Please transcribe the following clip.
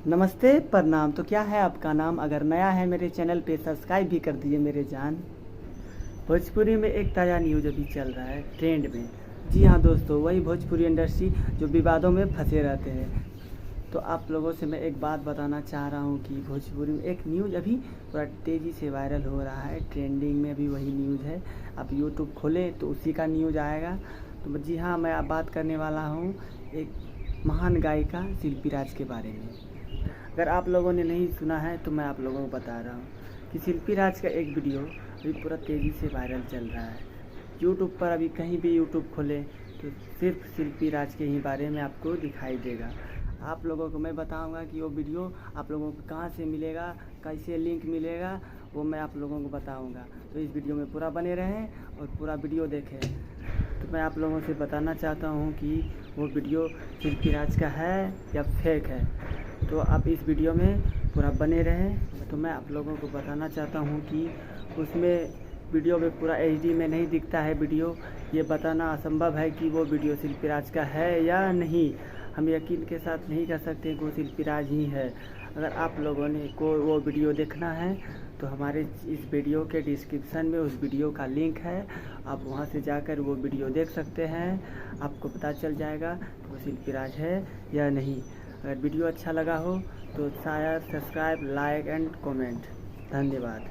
नमस्ते प्रणाम। तो क्या है आपका नाम? अगर नया है मेरे चैनल पे सब्सक्राइब भी कर दीजिए मेरे जान। भोजपुरी में एक ताज़ा न्यूज़ अभी चल रहा है ट्रेंड में। जी हाँ दोस्तों, वही भोजपुरी इंडस्ट्री जो विवादों में फंसे रहते हैं। तो आप लोगों से मैं एक बात बताना चाह रहा हूँ कि भोजपुरी में एक न्यूज़ अभी थोड़ा तेज़ी से वायरल हो रहा है, ट्रेंडिंग में अभी वही न्यूज़ है। आप यूट्यूब खोलें तो उसी का न्यूज़ आएगा। तो जी हाँ, मैं आप बात करने वाला हूँ एक महान गायिका शिल्पी राज के बारे में। अगर आप लोगों ने नहीं सुना है तो मैं आप लोगों को बता रहा हूँ कि शिल्पी राज का एक वीडियो अभी पूरा तेज़ी से वायरल चल रहा है यूट्यूब पर। अभी कहीं भी यूट्यूब खोलें तो सिर्फ शिल्पी राज के ही बारे में आपको दिखाई देगा। आप लोगों को मैं बताऊंगा कि वो वीडियो आप लोगों को कहाँ से मिलेगा, कैसे लिंक मिलेगा, वो मैं आप लोगों को बताऊंगा। तो इस वीडियो में पूरा बने रहें और पूरा वीडियो देखें। तो मैं आप लोगों से बताना चाहता हूँ कि वो वीडियो शिल्पी राज का है या फेक है। तो आप इस वीडियो में पूरा बने रहें। तो मैं आप लोगों को बताना चाहता हूँ कि उसमें वीडियो में पूरा एचडी में नहीं दिखता है वीडियो। ये बताना असंभव है कि वो वीडियो शिल्पी राज का है या नहीं। हम यकीन के साथ नहीं कर सकते कि वो शिल्पी राज ही है। अगर आप लोगों ने को वो वीडियो देखना है तो हमारे इस वीडियो के डिस्क्रिप्शन में उस वीडियो का लिंक है। आप वहां से जाकर वो वीडियो देख सकते हैं। आपको पता चल जाएगा कि वो शिल्पी राज है या नहीं। अगर वीडियो अच्छा लगा हो तो शायद सब्सक्राइब, लाइक एंड कमेंट। धन्यवाद।